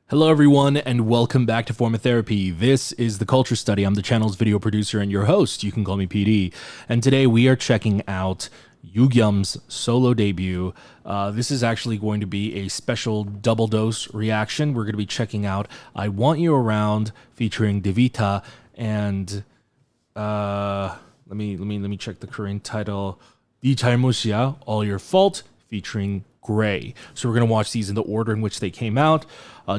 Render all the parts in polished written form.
Hello everyone and welcome back to Form of Therapy. This is the Culture Study. I'm the channel's video producer and your host. You can call me PD. And today we are checking out YUGYEOM's solo debut. This is actually going to be a special double dose reaction. We're going to be checking out I Want You Around featuring Devita and let me check the Korean title. 네 잘못이야, All Your Fault featuring Gray. So we're going to watch these in the order in which they came out.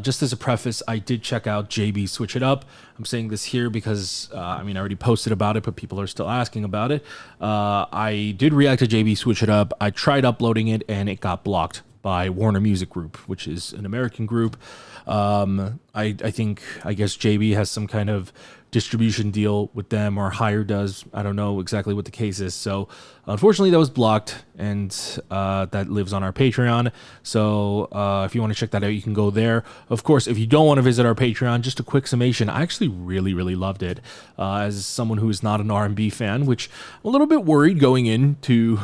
Just as a preface, I did check out JB Switch It Up. I'm saying this here because, I already posted about it, but people are still asking about it. I did react to JB Switch It Up. I tried uploading it and it got blocked by Warner Music Group, which is an American group. I guess JB has some kind of distribution deal with them, or Hire does. I don't know exactly what the case is. So unfortunately that was blocked, and that lives on our Patreon. So if you want to check that out, you can go there. Of course, if you don't want to visit our Patreon, just a quick summation. I actually really loved it. As someone who is not an R&B fan, which I'm a little bit worried going into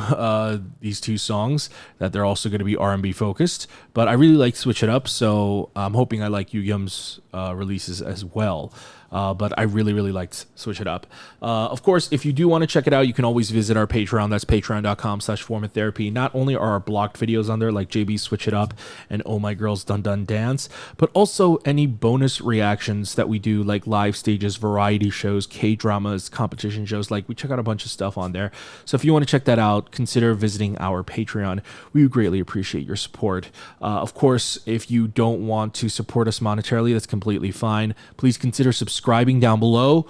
these two songs that they're also going to be R&B focused, but I really like Switch It Up, so I'm hoping I like YUGYEOM's releases as well. But I really liked Switch It Up. Of course, if you do want to check it out, you can always visit our Patreon. That's patreon.com/formatherapy. Not only are our blocked videos on there, like JB Switch It Up and Oh My Girls Dun Dun Dance, but also any bonus reactions that we do, like live stages, variety shows, K-dramas, competition shows. Like, we check out a bunch of stuff on there. So if you want to check that out, consider visiting our Patreon. We would greatly appreciate your support. Of course, if you don't want to support us monetarily, that's completely fine. Please consider subscribing down below.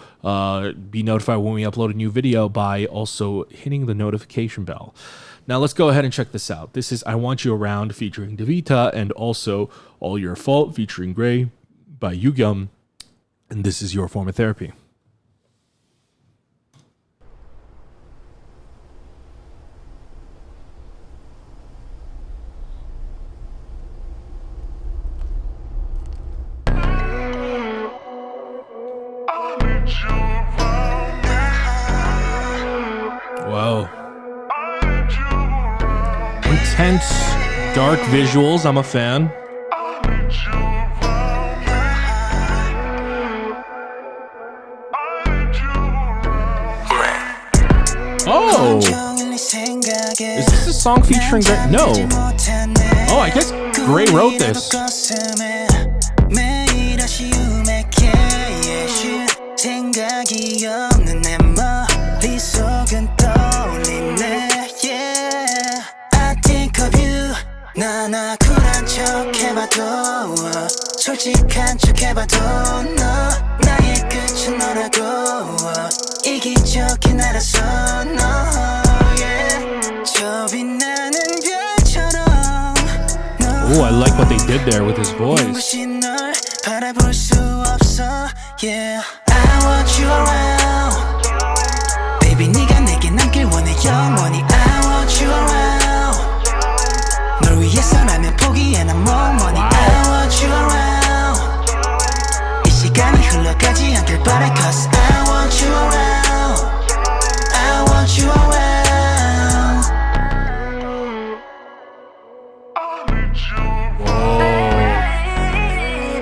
Be notified when we upload a new video by also hitting the notification bell. Now let's go ahead and check this out. This is I Want You Around featuring Devita, and also All Your Fault featuring Gray by YUGYEOM. And this is your form of therapy. Whoa. Intense, dark visuals. I'm a fan. Oh! Is this a song featuring Gray? No. Oh, I guess Gray wrote this. 솔직한 척 해봐도 너 나의 끝은 너라고 이기적인 알아서 너 저 빛나는 별처럼 Oh, I like what they did there with his voice. 널 바라볼 수 없어 Yeah, I want you around Baby 네가 내게 남길 원해 영원히 I want you around 널 위해서라면 포기해 난 뭐뭐니 I want you around 시간이 흘러가지 않길 바래 Cause I want you around I want you around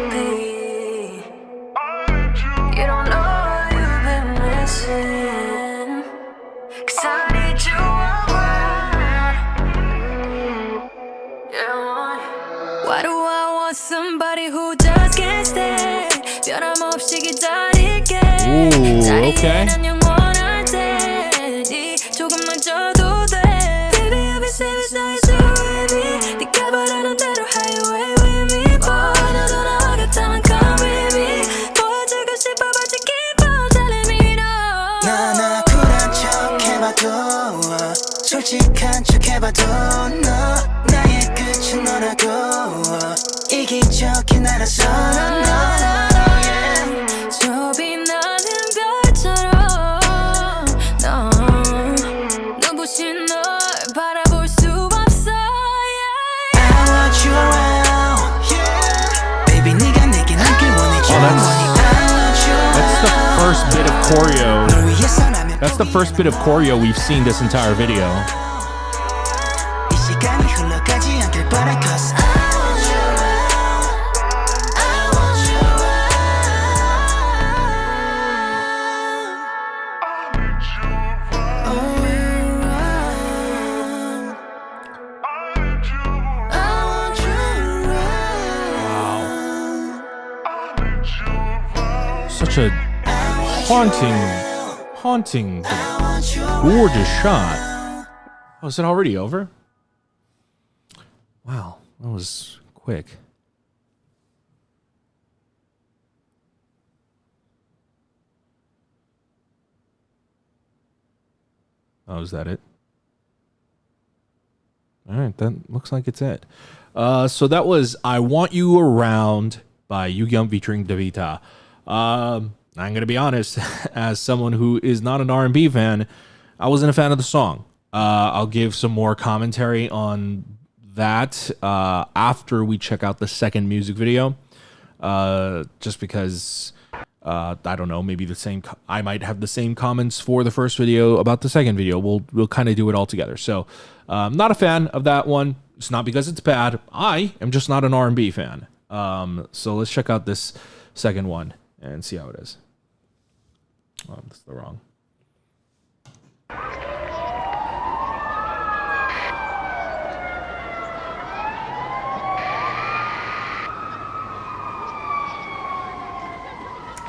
Baby You don't know what you've been missing Cause I need you around Yeah. Why do I want somebody who just can't stay 변함없이 기다릴게 okay. 영원할 테니 조금만 져도 돼 Baby I'll be saving so baby 네가 바라는 대로 highway with me 너도 나와 같다면 come with me 보여주고 싶어 but you keep on telling me no 나 쿨한 척 해봐도 솔직한 척 해봐도 너 나의 끝은 너라고 이기적인 알아서 너 That's the first bit of choreo we've seen this entire video. such a haunting, gorgeous shot. Oh, is it already over? Wow, that was quick. Oh, is that it? All right, that looks like it's it. So that was I Want You Around by YUGYEOM featuring Davita. I'm going to be honest, as someone who is not an R&B fan, I wasn't a fan of the song. I'll give some more commentary on that after we check out the second music video. Just because, I don't know, maybe I might have the same comments for the first video about the second video. We'll kind of do it all together. So, not a fan of that one. It's not because it's bad. I am just not an R&B fan. So let's check out this second one and see how it is. Oh, that's the wrong.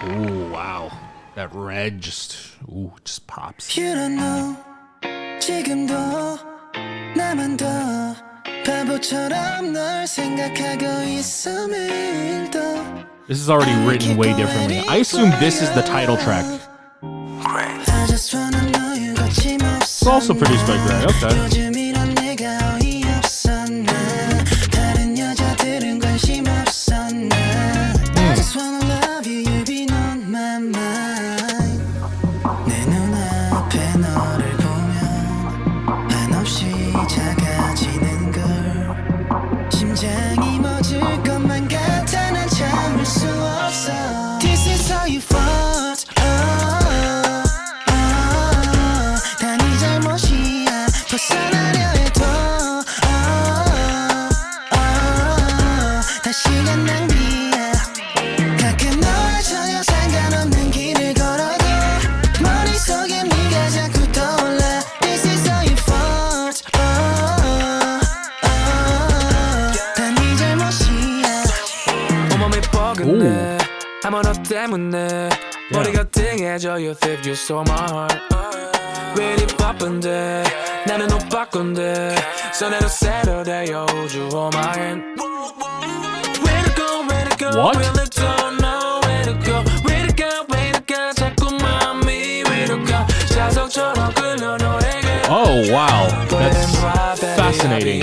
Oh, wow. That red just pops. You don't know 지금도 나만 더 바보처럼 널 생각하고 있어 매일도. This is already written way differently. I assume this is the title track. It's also produced by Gray. Okay. 때문에 머리가 띵해져 You think you stole my heart 왜 이리 바쁜데 나는 오빠 건데 손에도 settle there You hold my hand Where to go What? Really don't know where to go Where to go 자꾸 마음이 위로 가 자석처럼 끌려 너에게 Oh, wow. That's fascinating.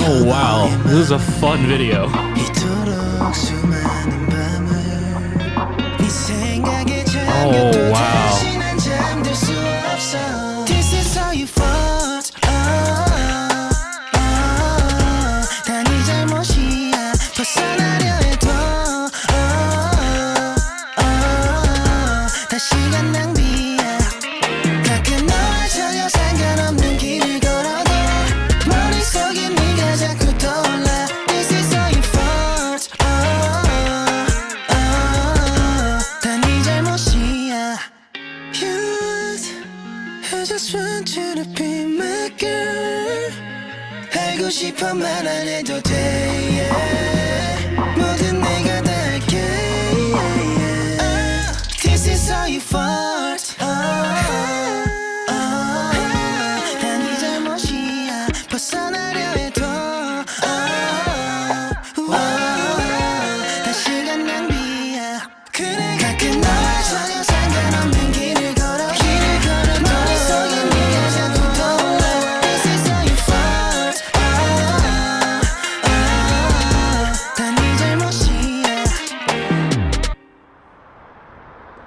Oh, wow. This is a fun video. Oh, wow. This is how you fought. 다 네 잘못이야. 벗어나려 해도 다 시간 낭비야. 가끔 너와 전혀 상관없는 길을 걸어도 머릿속에 네가 자꾸 떠올라. This is how you fought. 다 네 잘못이야. I just want you to be my girl. 알고 싶어 말 안 해도 돼. Yeah. 모든 내가 다 할게. This is how you fought. 다 네 잘못이야. 벗어나려 해도 다 시간 낭비야. 그래 가끔 너와 전혀 상관없는 길을 걸어. 머릿속에 네가 자꾸 떠올라. This is how you fought. 다 네 잘못이야.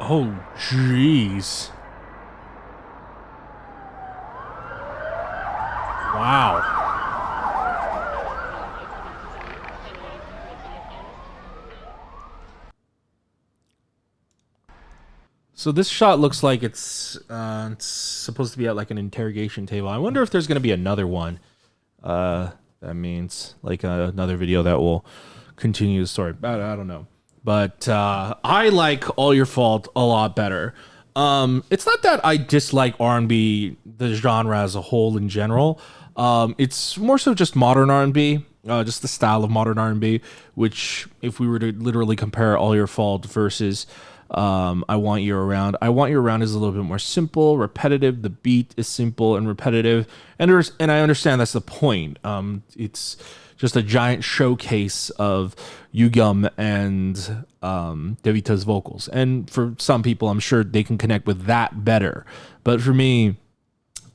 Oh, jeez. Wow. So this shot looks like it's supposed to be at like an interrogation table. I wonder if there's going to be another one. That means like another video that will continue the story. I don't know. But I like All Your Fault a lot better. It's not that I dislike R&B, the genre as a whole in general. It's more so just modern R&B. just the style of modern R&B, which if we were to literally compare All Your Fault versus I Want You Around, I Want You Around is a little bit more simple, repetitive. The beat is simple and repetitive, and I understand that's the point. It's just a giant showcase of YUGYEOM and Devita's vocals, and for some people, I'm sure they can connect with that better. But for me,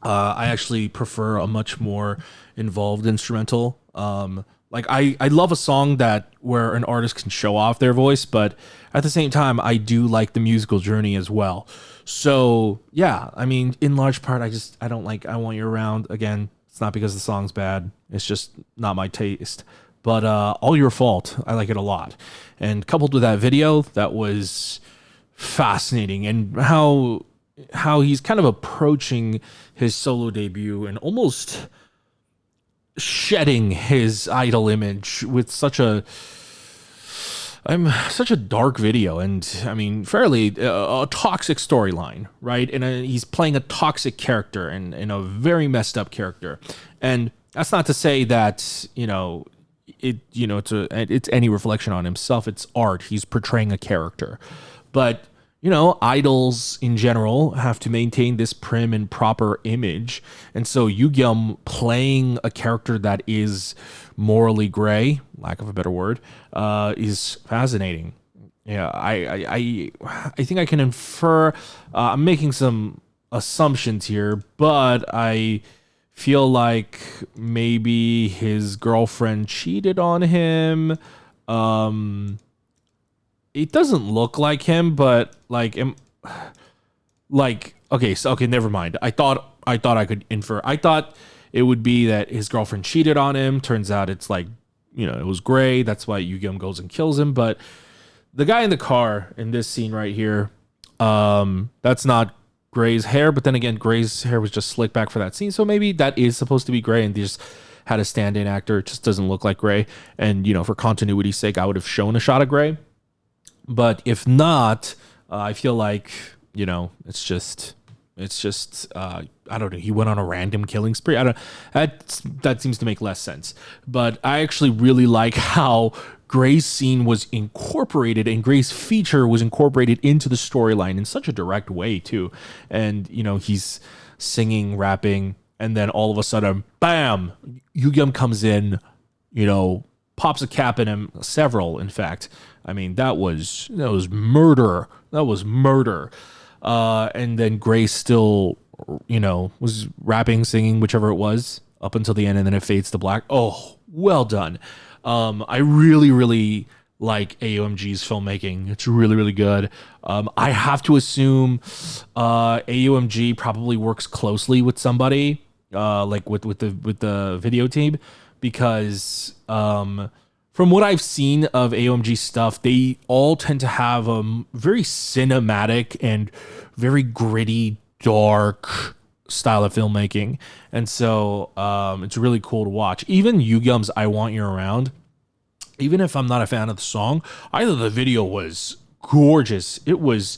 I actually prefer a much more involved instrumental. Like I love a song that where an artist can show off their voice, but at the same time, I do like the musical journey as well. So yeah, I mean, in large part, I don't like I Want You Around. Again, it's not because the song's bad. It's just not my taste. But All Your Fault, I like it a lot. And coupled with that video, that was fascinating. And how he's kind of approaching his solo debut and almost shedding his idol image with such a dark video, and I mean fairly a toxic storyline, right? And he's playing a toxic character and a very messed up character. And that's not to say that it's any reflection on himself. It's art. He's portraying a character, but idols in general have to maintain this prim and proper image. And so YUGYEOM playing a character that is morally gray, lack of a better word, is fascinating. Yeah, I think I can infer, I'm making some assumptions here, but I feel like maybe his girlfriend cheated on him. It doesn't look like him, but okay, never mind. I thought I could infer. I thought it would be that his girlfriend cheated on him. Turns out it's like, it was gray. That's why YUGYEOM goes and kills him. But the guy in the car in this scene right here, that's not Gray's hair. But then again, Gray's hair was just slicked back for that scene. So maybe that is supposed to be Gray and they just had a stand-in actor. It just doesn't look like Gray. And, for continuity's sake, I would have shown a shot of Gray. But if not, I feel like, it's just I don't know. He went on a random killing spree. That seems to make less sense. But I actually really like how Gray's scene was incorporated and Gray's feature was incorporated into the storyline in such a direct way too. And, he's singing, rapping, and then all of a sudden, bam, YUGYEOM comes in, pops a cap in him, several, in fact. I mean, that was murder. That was murder. And then Grace still, was rapping, singing, whichever it was, up until the end, and then it fades to black. Oh, well done. I really, really like AOMG's filmmaking. It's really, really good. I have to assume AOMG probably works closely with somebody, like with the video team, because from what I've seen of AOMG stuff, they all tend to have a very cinematic and very gritty, dark style of filmmaking. And so it's really cool to watch. Even YUGYEOM's I Want You Around, even if I'm not a fan of the song, I thought the video was gorgeous. It was,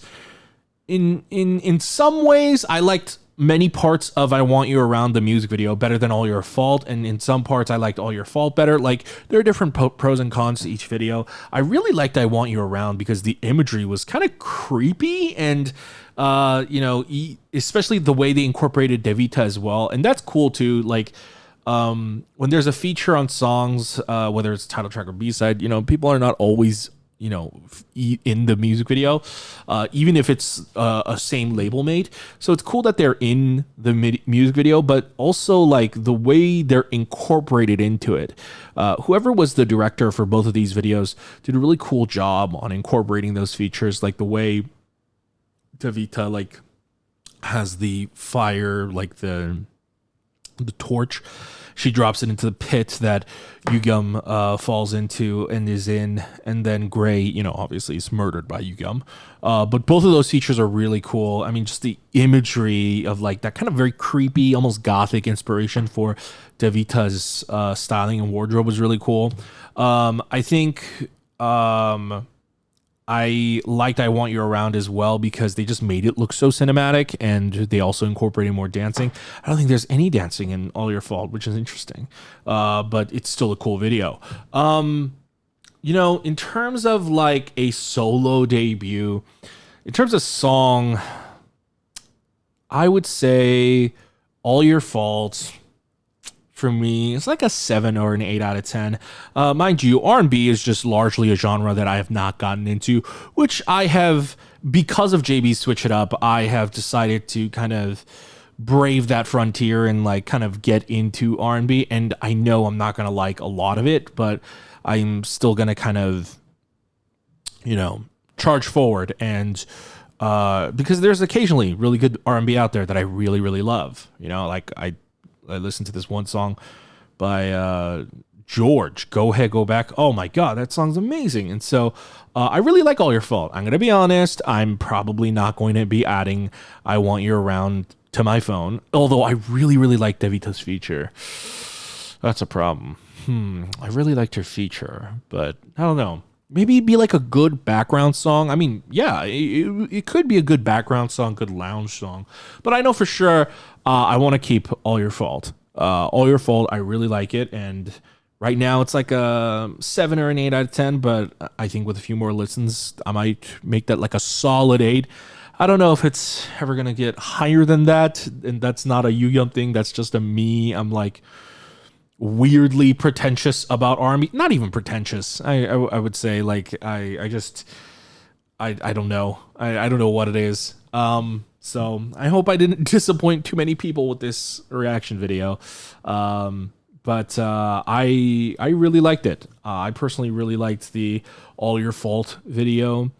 in some ways, I liked many parts of I Want You Around, the music video, better than All Your Fault, and in some parts I liked All Your Fault better. Like, there are different pros and cons to each video. I really liked I Want You Around because the imagery was kind of creepy, and especially the way they incorporated Devita as well, and that's cool too. Like, when there's a feature on songs, whether it's title track or B-side, people are not always in the music video, even if it's a same label mate. So it's cool that they're in the music video, but also like the way they're incorporated into it. Whoever was the director for both of these videos did a really cool job on incorporating those features, like the way Devita like has the fire, like the torch. She drops it into the pit that YUGYEOM falls into and is in, and then Gray, obviously is murdered by YUGYEOM. But both of those features are really cool. I mean, just the imagery of like that kind of very creepy, almost gothic inspiration for Devita's styling and wardrobe was really cool. I think I liked I Want You Around as well because they just made it look so cinematic, and they also incorporated more dancing. I don't think there's any dancing in All Your Fault, which is interesting, but it's still a cool video. You know, in terms of like a solo debut, in terms of song, I would say All Your Fault for me, it's like a 7 or an 8 out of 10. Mind you, R&B is just largely a genre that I have not gotten into, which I have, because of JB's Switch It Up, I have decided to kind of brave that frontier and like kind of get into R&B. And I know I'm not going to like a lot of it, but I'm still going to kind of, you know, charge forward. And because there's occasionally really good R&B out there that I really, really love. You know, like I listened to this one song by George, Go Ahead, Go Back. Oh my God, that song's amazing. And so I really like All Your Fault. I'm going to be honest. I'm probably not going to be adding I Want You Around to my phone. Although I really, really like Devita's feature. That's a problem. I really liked her feature, but I don't know. Maybe it'd be like a good background song. I mean, yeah, it could be a good background song, good lounge song. But I know for sure I want to keep All Your Fault. All Your Fault, I really like it. And right now it's like a 7 or an 8 out of 10. But I think with a few more listens, I might make that like a solid 8. I don't know if it's ever going to get higher than that. And that's not a YUGYEOM thing. That's just a me. I'm like weirdly pretentious about R&B. Not even pretentious. I would say like I don't know. I don't know what it is. So I hope I didn't disappoint too many people with this reaction video. But I really liked it. I personally really liked the All Your Fault video.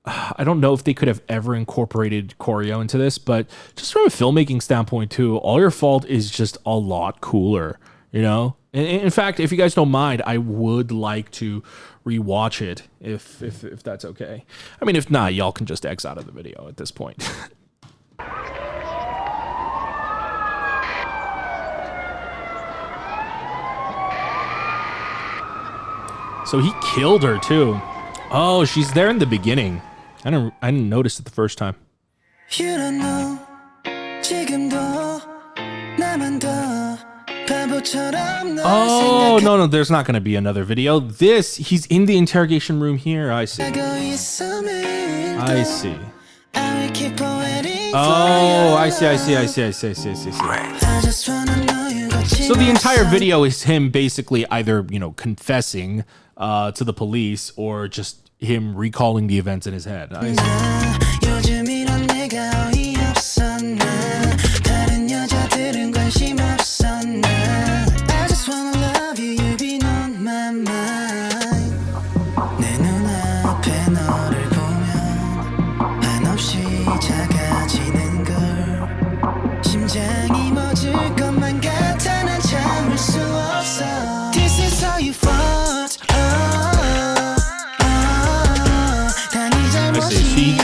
I don't know if they could have ever incorporated choreo into this, but just from a filmmaking standpoint too, All Your Fault is just a lot cooler. You know, in fact, if you guys don't mind, I would like to rewatch it if that's okay. I mean, if not, y'all can just X out of the video at this point. So he killed her too. Oh, she's there in the beginning. I didn't notice it the first time. You don't know, 지금도 나만 더 Oh, no, there's not going to be another video. He's in the interrogation room here. I see. I see. Oh, I see. So the entire video is him basically either, you know, confessing to the police or just him recalling the events in his head. I see.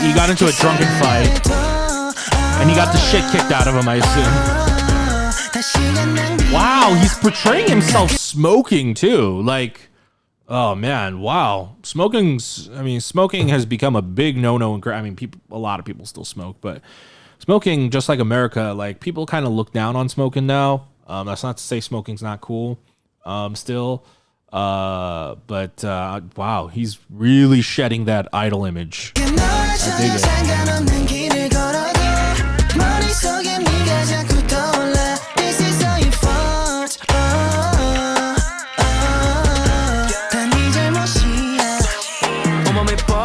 He got into a drunken fight, and he got the shit kicked out of him, I assume. Wow, he's portraying himself smoking too. Like, oh man, wow. Smoking has become a big no-no. I mean, a lot of people still smoke, but smoking, just like America, like people kind of look down on smoking now. That's not to say smoking's not cool. Still. But wow, he's really shedding that idol image. I dig it.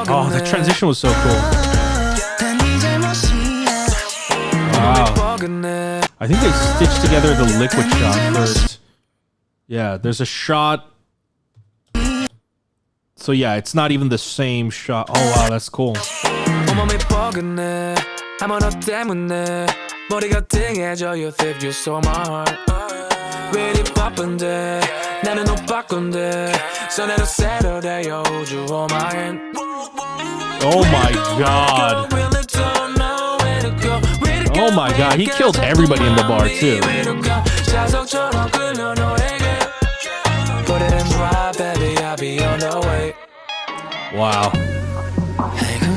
Oh, the transition was so cool. Wow. I think they stitched together the liquid shot first. Yeah, there's a shot. So yeah, it's not even the same shot. Oh wow, that's cool. Oh my god. Oh my god, he killed everybody in the bar too. Wow.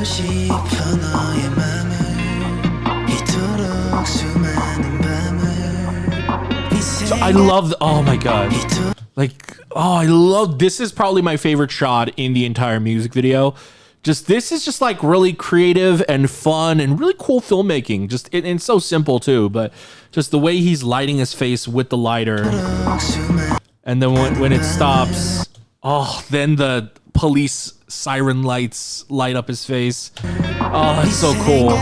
싶어 너의 맘을 이토록 수많은 밤을 So I love, oh my god. Like, oh, I love, this is probably my favorite shot in the entire music video. Just, this is just like really creative and fun and really cool filmmaking. Just, and so simple too, but just the way he's lighting his face with the lighter. And then when it stops, oh, then the police siren lights light up his face. Oh, that's so cool.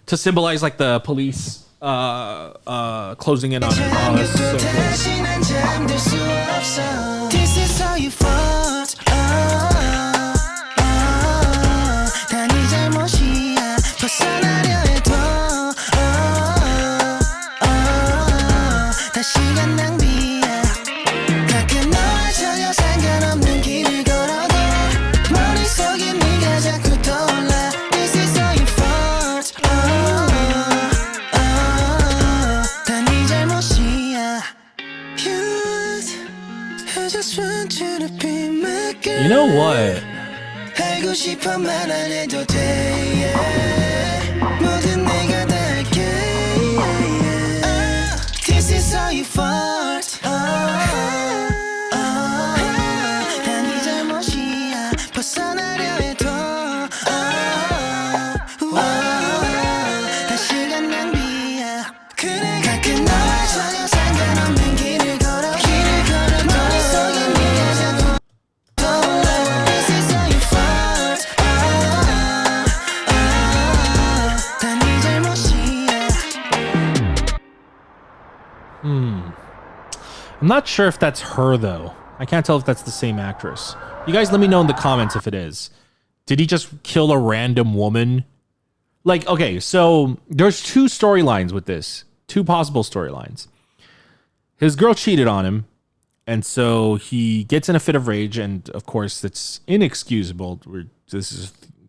To symbolize like the police closing in on him. Oh, that's so cool. This is how you fought. 다 네 잘못이야. 벗어나려 해도 다 시간 낭비야. 가끔 너와 전혀 상관없는 길을 걸어도 머릿속에 네가 자꾸 떠올라. This is how you fought. 다 네 잘못이야. I just want you to be my girl. You know what? 알고 싶어 말 안 해도 돼. 모든 내가 다 할게. This is how you fought. 다 네 잘못이야. 벗어나려 해도 다 시간 낭비야. 그래 가끔 너와 전혀 상관없는 길을 걸어 머릿속에 네가 자꾸 떠올라. This is how you fought. 다 네 잘못이야. I'm not sure if that's her though. I can't tell if that's the same actress. You guys let me know in the comments if it is. Did he just kill a random woman? Like, okay, so there's two storylines with this. Two possible storylines. His girl cheated on him, and so he gets in a fit of rage, and of course it's inexcusable. This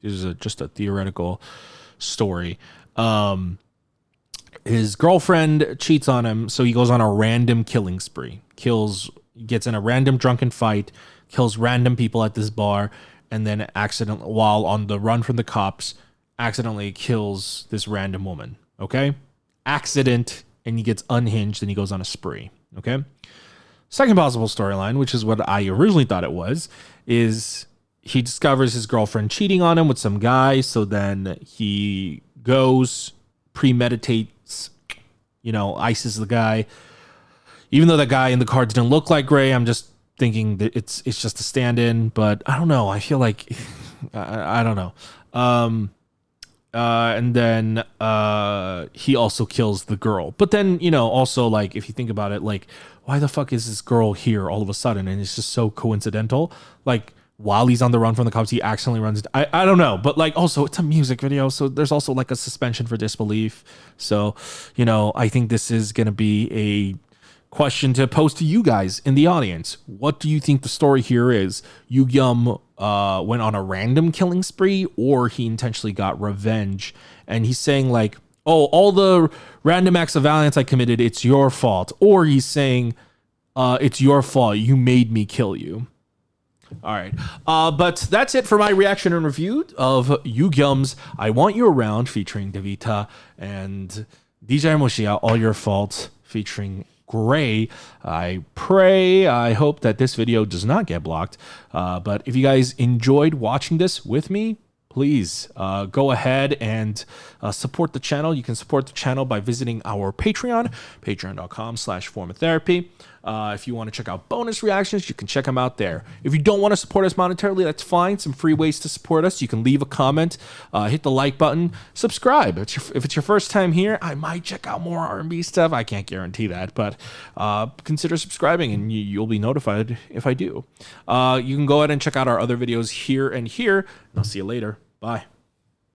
is just a theoretical story. His girlfriend cheats on him, so he goes on a random killing spree. Gets in a random drunken fight, kills random people at this bar, and then while on the run from the cops, accidentally kills this random woman. Okay? Accident, and he gets unhinged, and he goes on a spree. Okay? Second possible storyline, which is what I originally thought it was, is he discovers his girlfriend cheating on him with some guy, so then he goes, premeditates, ices the guy. Even though that guy in the car didn't look like Gray, I'm just thinking that it's just a stand-in, but I don't know. I feel like I don't know. And then he also kills the girl. But then, also like if you think about it, like why the fuck is this girl here all of a sudden? And it's just so coincidental. Like while he's on the run from the cops, he accidentally runs. I don't know, but like also it's a music video, so there's also like a suspension for disbelief. So, I think this is gonna be a question to pose to you guys in the audience. What do you think the story here is? YUGYEOM went on a random killing spree, or he intentionally got revenge, and he's saying like, oh, all the random acts of violence I committed, it's your fault. Or he's saying, it's your fault, you made me kill you. All right. But that's it for my reaction and review of YUGYEOM's I Want You Around featuring Devita and DJ Moshia, All Your Fault featuring Gray. I hope that this video does not get blocked. But if you guys enjoyed watching this with me, please go ahead and support the channel. You can support the channel by visiting our Patreon, patreon.com/formatherapy. If you want to check out bonus reactions, you can check them out there. If you don't want to support us monetarily, that's fine. Some free ways to support us. You can leave a comment, hit the like button, subscribe. If it's your first time here, I might check out more R&B stuff. I can't guarantee that, but consider subscribing and you'll be notified if I do. You can go ahead and check out our other videos here and here. And I'll see you later. Bye.